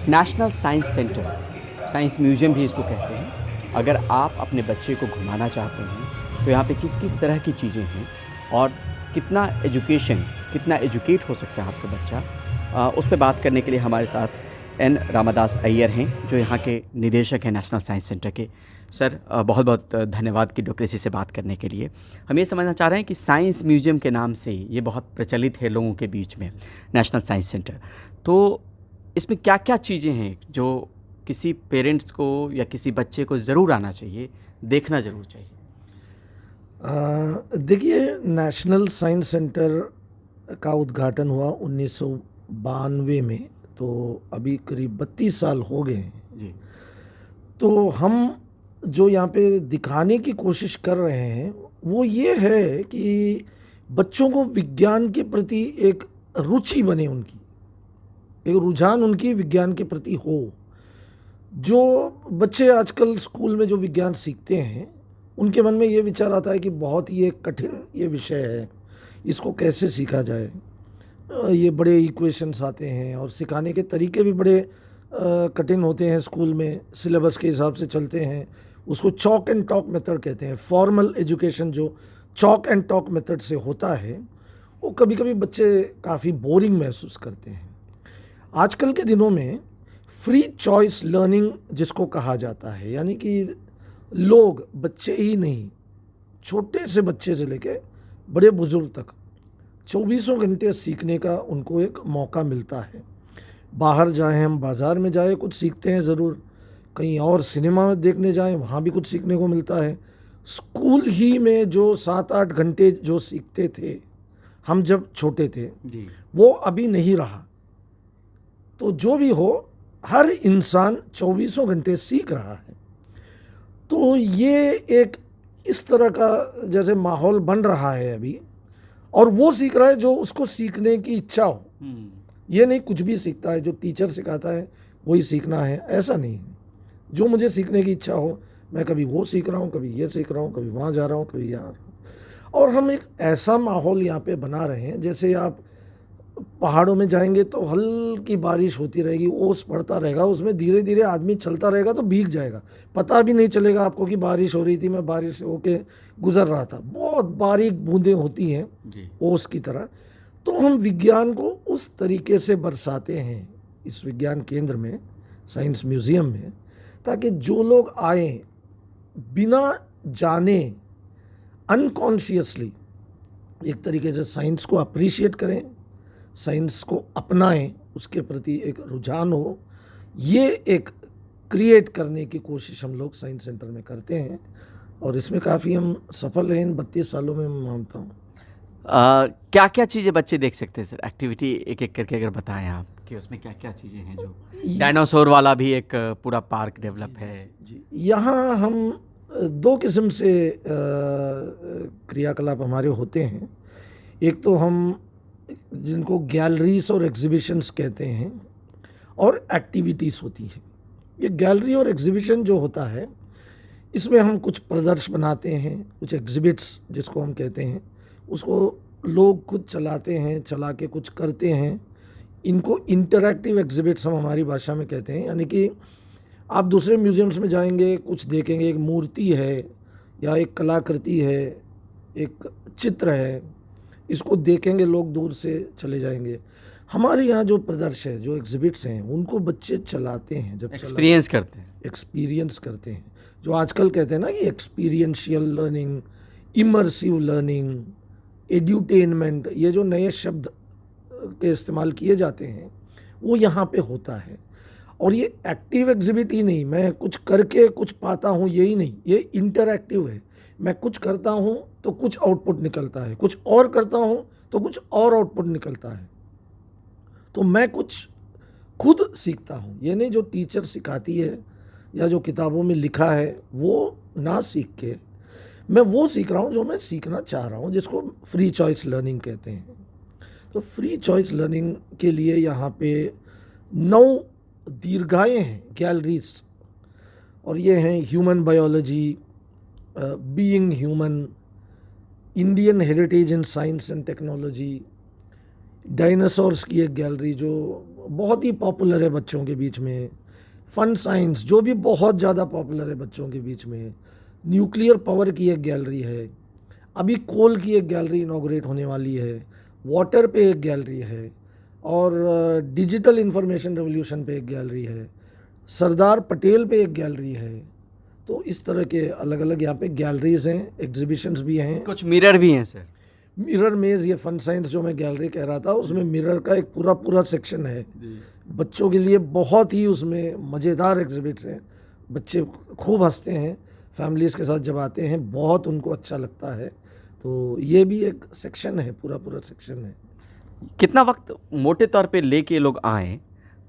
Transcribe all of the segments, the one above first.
National science centre, science museum भी इसको कहते हैं। अगर आप अपने बच्चे को घुमाना चाहते हैं, तो यहाँ पे किस-किस तरह की चीज़ें हैं और कितना एजुकेट हो सकता है आपका बच्चा, उस पे बात करने के लिए हमारे साथ एन रामादास अय्यर हैं, जो यहाँ के निदेशक हैं नेशनल साइंस सेंटर के। सर, बहुत-बहुत धन्यवाद कि डेमोक्रेसी से बात करने के लिए। हम ये समझना चाह रहे हैं कि साइंस म्यूज़ियम के नाम से ये बहुत प्रचलित है लोगों के बीच में, नेशनल साइंस सेंटर। तो इसमें क्या-क्या चीज़ें हैं जो किसी पेरेंट्स को या किसी बच्चे को ज़रूर आना चाहिए, देखना ज़रूर चाहिए? देखिए, नेशनल साइंस सेंटर का उद्घाटन हुआ 1992 में, तो अभी करीब 32 साल हो गए हैं। जी। तो हम जो यहाँ पे दिखाने की कोशिश कर रहे हैं वो ये है कि बच्चों को विज्ञान के प्रति एक रुचि बने, उनकी एक रुझान उनकी विज्ञान के प्रति हो। जो बच्चे आजकल स्कूल में जो विज्ञान सीखते हैं, उनके मन में ये विचार आता है कि बहुत ही एक कठिन ये विषय है, इसको कैसे सीखा जाए। ये बड़े इक्वेशंस आते हैं और सिखाने के तरीके भी बड़े कठिन होते हैं। स्कूल में सिलेबस के हिसाब से चलते हैं, उसको चॉक एंड टॉक मेथड कहते हैं। फॉर्मल एजुकेशन जो चॉक एंड टॉक मेथड से होता है, वो कभी कभी बच्चे काफ़ी बोरिंग महसूस करते हैं। आजकल के दिनों में फ्री चॉइस लर्निंग जिसको कहा जाता है, यानी कि लोग, बच्चे ही नहीं, छोटे से बच्चे से लेके बड़े बुजुर्ग तक 24 घंटे सीखने का उनको एक मौका मिलता है। बाहर जाएं, हम बाज़ार में जाएं, कुछ सीखते हैं ज़रूर। कहीं और सिनेमा में देखने जाएं, वहाँ भी कुछ सीखने को मिलता है। स्कूल ही में जो 7-8 घंटे जो सीखते थे हम जब छोटे थे, जी। वो अभी नहीं रहा। तो जो भी हो, हर इंसान 24 घंटे सीख रहा है। तो ये एक इस तरह का जैसे माहौल बन रहा है अभी, और वो सीख रहा है जो उसको सीखने की इच्छा हो। ये नहीं कुछ भी सीखता है, जो टीचर सिखाता है वही सीखना है, ऐसा नहीं है। जो मुझे सीखने की इच्छा हो, मैं कभी वो सीख रहा हूँ, कभी ये सीख रहा हूँ, कभी वहाँ जा रहा हूँ, कभी यहाँ। और हम एक ऐसा माहौल यहाँ पे बना रहे हैं, जैसे आप पहाड़ों में जाएंगे तो हल्की बारिश होती रहेगी, ओस पड़ता रहेगा, उसमें धीरे धीरे आदमी चलता रहेगा तो भीग जाएगा, पता भी नहीं चलेगा आपको कि बारिश हो रही थी, मैं बारिश होके गुजर रहा था। बहुत बारीक बूंदें होती हैं ओस की तरह। तो हम विज्ञान को उस तरीके से बरसाते हैं इस विज्ञान केंद्र में, साइंस म्यूज़ियम में, ताकि जो लोग आए बिना जाने, अनकॉन्शियसली एक तरीके से साइंस को अप्रिशिएट करें, साइंस को अपनाएं, उसके प्रति एक रुझान हो, ये एक क्रिएट करने की कोशिश हम लोग साइंस सेंटर में करते हैं। और इसमें काफ़ी हम सफल हैं इन 32 सालों में, मैं मानता हूँ। क्या-क्या चीज़ें बच्चे देख सकते हैं सर? एक्टिविटी एक-एक करके अगर बताएं आप कि उसमें क्या-क्या चीज़ें हैं। जो डायनासोर वाला भी एक पूरा पार्क डेवलप है। जी, यहाँ हम 2 किस्म से क्रियाकलाप हमारे होते हैं। एक तो हम जिनको गैलरीज और एग्जीबिशंस कहते हैं, और एक्टिविटीज़ होती हैं। ये गैलरी और एग्जीबिशन जो होता है, इसमें हम कुछ प्रदर्शन बनाते हैं, कुछ एग्जिबिट्स जिसको हम कहते हैं, उसको लोग खुद चलाते हैं, चला के कुछ करते हैं। इनको इंटरैक्टिव एग्जिबिट्स हम हमारी भाषा में कहते हैं। यानी कि आप दूसरे म्यूज़ियम्स में जाएंगे, कुछ देखेंगे, एक मूर्ति है या एक कलाकृति है, एक चित्र है, इसको देखेंगे, लोग दूर से चले जाएंगे। हमारे यहाँ जो प्रदर्शन है, जो एग्जिबिट्स हैं, उनको बच्चे चलाते हैं, जब एक्सपीरियंस करते हैं, जो आजकल कहते हैं ना कि एक्सपीरियंशियल लर्निंग, इमर्सिव लर्निंग, एड्यूटेनमेंट, ये जो नए शब्द के इस्तेमाल किए जाते हैं, वो यहाँ पे होता है। और ये एक्टिव एग्जिबिट ही नहीं, मैं कुछ करके कुछ पाता हूँ, यही नहीं, ये इंटरैक्टिव है। मैं कुछ करता हूँ तो कुछ आउटपुट निकलता है, कुछ और करता हूँ तो कुछ और आउटपुट निकलता है। तो मैं कुछ खुद सीखता हूँ, ये नहीं जो टीचर सिखाती है या जो किताबों में लिखा है वो ना सीख के, मैं वो सीख रहा हूँ जो मैं सीखना चाह रहा हूँ, जिसको फ्री चॉइस लर्निंग कहते हैं। तो फ्री चॉइस लर्निंग के लिए यहाँ पे 9 दीर्घाएँ हैं, गैलरीज, और ये हैं human biology, being human, Indian heritage in science and technology, dinosaurs की एक गैलरी जो बहुत ही पॉपुलर है बच्चों के बीच में, फन साइंस जो भी बहुत ज़्यादा पॉपुलर है बच्चों के बीच में, न्यूक्लियर पावर की एक गैलरी है, अभी कोल की एक गैलरी इनॉग्रेट होने वाली है, वाटर पे एक गैलरी है, और डिजिटल इंफॉर्मेशन रेवोल्यूशन पे एक गैलरी है, सरदार पटेल पे एक गैलरी है। तो इस तरह के अलग अलग यहाँ पे गैलरीज हैं, एग्जीबिशंस भी हैं। कुछ मिरर भी हैं सर। मिरर मेज, ये फन साइंस जो मैं गैलरी कह रहा था, उसमें मिरर का एक पूरा पूरा सेक्शन है बच्चों के लिए। बहुत ही उसमें मज़ेदार एग्जिबिट्स हैं, बच्चे खूब हंसते हैं फैमिलीज़ के साथ जब आते हैं, बहुत उनको अच्छा लगता है। तो ये भी एक सेक्शन है, पूरा पूरा सेक्शन है। कितना वक्त मोटे तौर पे लेके लोग आएँ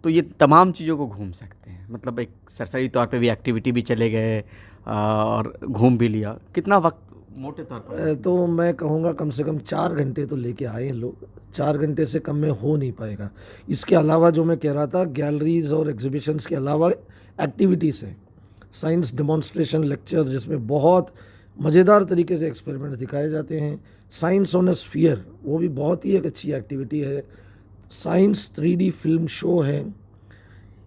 तो ये तमाम चीज़ों को घूम सकते हैं? मतलब एक सरसरी तौर पे भी एक्टिविटी भी चले गए और घूम भी लिया, कितना वक्त मोटे तौर पर? तो मैं कहूँगा कम से कम 4 घंटे तो लेके आए हैं लोग, 4 घंटे से कम में हो नहीं पाएगा। इसके अलावा जो मैं कह रहा था, गैलरीज और एग्जीबिशंस के अलावा एक्टिविटीज़ हैं, साइंस डेमोन्स्ट्रेशन लेक्चर जिसमें बहुत मज़ेदार तरीके से एक्सपेरिमेंट्स दिखाए जाते हैं, साइंस ऑन अ स्फीयर वो भी बहुत ही एक अच्छी एक्टिविटी है, साइंस 3D फिल्म शो है,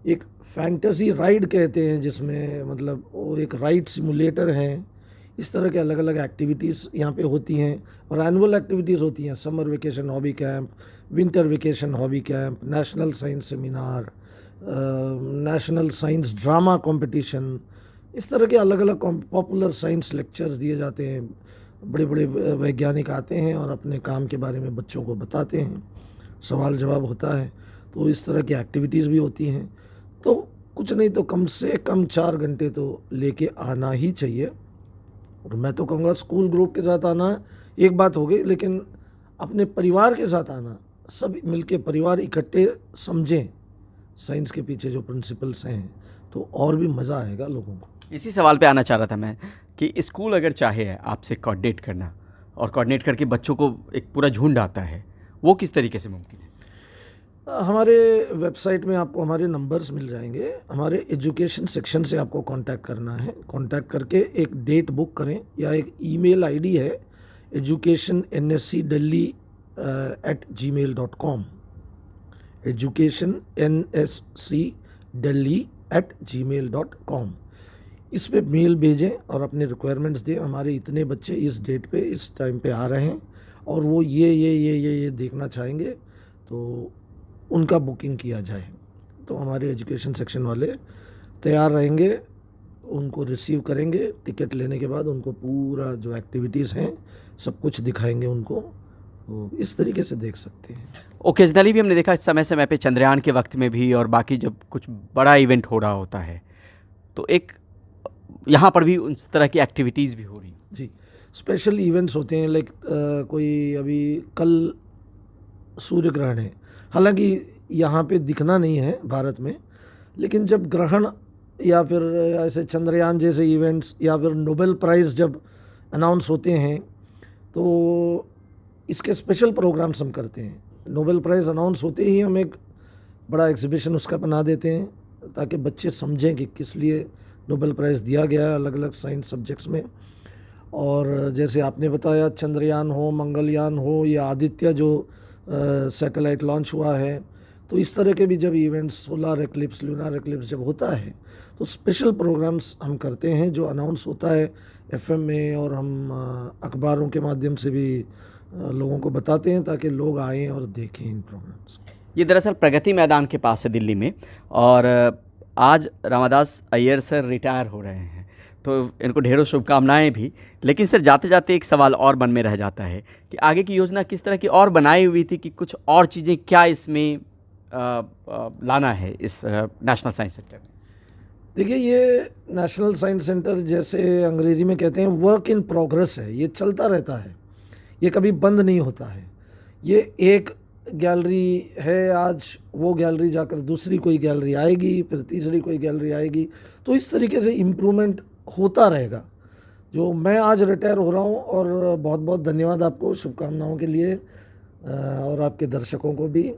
एक फैंटेसी राइड कहते हैं जिसमें मतलब वो एक राइड सिमुलेटर है। इस तरह के अलग अलग एक्टिविटीज़ यहाँ पे होती हैं, और एनुअल एक्टिविटीज़ होती हैं, summer vacation hobby camp, winter vacation hobby camp, national science seminar, national science drama competition, इस तरह के अलग अलग पॉपुलर साइंस लेक्चर्स दिए जाते हैं। बड़े बड़े वैज्ञानिक आते हैं और अपने काम के बारे में बच्चों को बताते हैं, सवाल जवाब होता है। तो इस तरह की एक्टिविटीज़ भी होती हैं। तो कुछ नहीं तो कम से कम 4 घंटे तो लेके आना ही चाहिए। और मैं तो कहूँगा स्कूल ग्रुप के साथ आना एक बात हो गई, लेकिन अपने परिवार के साथ आना, सब मिलके परिवार इकट्ठे समझें साइंस के पीछे जो प्रिंसिपल्स हैं, तो और भी मज़ा आएगा लोगों को। इसी सवाल पे आना चाह रहा था मैं कि स्कूल अगर चाहे आपसे कोऑर्डिनेट करना और कोऑर्डिनेट करके बच्चों को एक पूरा झुंड आता है, वो किस तरीके से मुमकिन है? हमारे वेबसाइट में आपको हमारे नंबर्स मिल जाएंगे। हमारे एजुकेशन सेक्शन से आपको कांटेक्ट करना है, कांटेक्ट करके एक डेट बुक करें, या एक ईमेल आईडी है educationnscdelhi@gmail.com, educationnscdelhi@gmail.com। इस पे मेल भेजें और अपने रिक्वायरमेंट्स दें, हमारे इतने बच्चे इस डेट पे इस टाइम पे आ रहे हैं और वो ये देखना चाहेंगे, तो उनका बुकिंग किया जाए। तो हमारे एजुकेशन सेक्शन वाले तैयार रहेंगे, उनको रिसीव करेंगे। टिकट लेने के बाद उनको पूरा जो एक्टिविटीज़ हैं सब कुछ दिखाएंगे उनको, तो इस तरीके से देख सकते हैं। ओकेजनली भी हमने देखा समय समय पे चंद्रयान के वक्त में भी और बाकी जब कुछ बड़ा इवेंट हो रहा होता है तो एक यहाँ पर भी उस तरह की एक्टिविटीज़ भी हो रही। जी, स्पेशल इवेंट्स होते हैं, लाइक कोई अभी कल सूर्य ग्रहण है, हालांकि यहाँ पे दिखना नहीं है भारत में, लेकिन जब ग्रहण या फिर ऐसे चंद्रयान जैसे इवेंट्स या फिर नोबेल प्राइज़ जब अनाउंस होते हैं तो इसके स्पेशल प्रोग्राम्स हम करते हैं। नोबेल प्राइज़ अनाउंस होते ही हम एक बड़ा एग्जीबिशन उसका बना देते हैं, ताकि बच्चे समझें कि किस लिए नोबेल प्राइज़ दिया गया है अलग अलग साइंस सब्जेक्ट्स में। और जैसे आपने बताया, चंद्रयान हो, मंगलयान हो, या आदित्य जो सैटेलाइट लॉन्च हुआ है, तो इस तरह के भी जब events, solar eclipse, lunar eclipse जब होता है तो स्पेशल प्रोग्राम्स हम करते हैं जो अनाउंस होता है एफएम में, और हम अखबारों के माध्यम से भी लोगों को बताते हैं ताकि लोग आएँ और देखें इन प्रोग्राम्स। ये दरअसल प्रगति मैदान के पास है दिल्ली में, और आज रामादास अय्यर सर रिटायर हो रहे हैं, तो इनको ढेरों शुभकामनाएं भी। लेकिन सर जाते जाते एक सवाल और मन में रह जाता है कि आगे की योजना किस तरह की और बनाई हुई थी, कि कुछ और चीज़ें क्या इसमें लाना है इस नेशनल साइंस सेंटर में? देखिए, ये नेशनल साइंस सेंटर जैसे अंग्रेज़ी में कहते हैं वर्क इन प्रोग्रेस है, ये चलता रहता है, ये कभी बंद नहीं होता है। ये एक गैलरी है, आज वो गैलरी जाकर दूसरी कोई गैलरी आएगी, फिर तीसरी कोई गैलरी आएगी, तो इस तरीके से इम्प्रूवमेंट होता रहेगा। जो मैं आज रिटायर हो रहा हूँ, और बहुत बहुत धन्यवाद आपको शुभकामनाओं के लिए, और आपके दर्शकों को भी,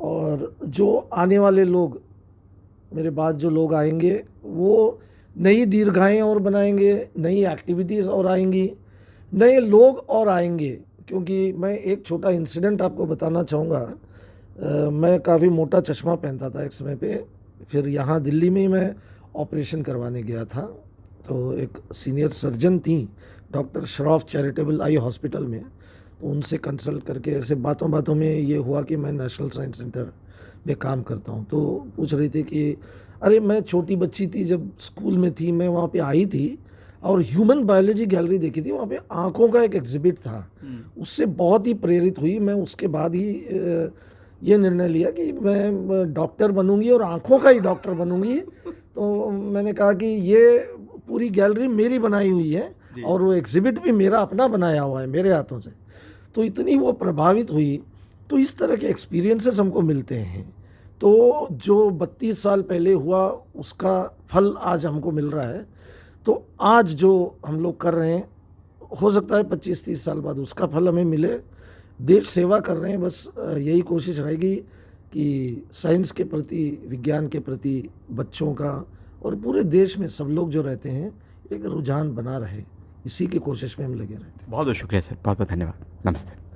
और जो आने वाले लोग, मेरे बाद जो लोग आएंगे, वो नई दीर्घाएँ और बनाएंगे, नई एक्टिविटीज़ और आएंगी, नए लोग और आएंगे। क्योंकि मैं एक छोटा इंसिडेंट आपको बताना चाहूँगा। मैं काफ़ी मोटा चश्मा पहनता था एक समय पे। फिर यहाँ दिल्ली में ही मैं ऑपरेशन करवाने गया था, तो एक सीनियर सर्जन थी doctor Shroff charitable eye hospital में, तो उनसे कंसल्ट करके ऐसे बातों बातों में ये हुआ कि मैं नेशनल साइंस सेंटर में काम करता हूँ। तो पूछ रही थी कि अरे मैं छोटी बच्ची थी जब स्कूल में थी, मैं वहाँ पे आई थी और ह्यूमन बायोलॉजी गैलरी देखी थी, वहाँ पे आँखों का एक एग्जिबिट था, उससे बहुत ही प्रेरित हुई। मैं उसके बाद ही ये निर्णय लिया कि मैं डॉक्टर बनूंगी और आँखों का ही डॉक्टर बनूंगी। तो मैंने कहा कि ये पूरी गैलरी मेरी बनाई हुई है और वो एग्जिबिट भी मेरा अपना बनाया हुआ है मेरे हाथों से। तो इतनी वो प्रभावित हुई। तो इस तरह के एक्सपीरियंसेस हमको मिलते हैं। तो जो 32 साल पहले हुआ उसका फल आज हमको मिल रहा है। तो आज जो हम लोग कर रहे हैं, हो सकता है 25-30 साल बाद उसका फल हमें मिले। देश सेवा कर रहे हैं, बस यही कोशिश रहेगी कि साइंस के प्रति, विज्ञान के प्रति बच्चों का और पूरे देश में सब लोग जो रहते हैं एक रुझान बना रहे, इसी की कोशिश में हम लगे रहते हैं। बहुत बहुत शुक्रिया सर, बहुत बहुत धन्यवाद। नमस्ते।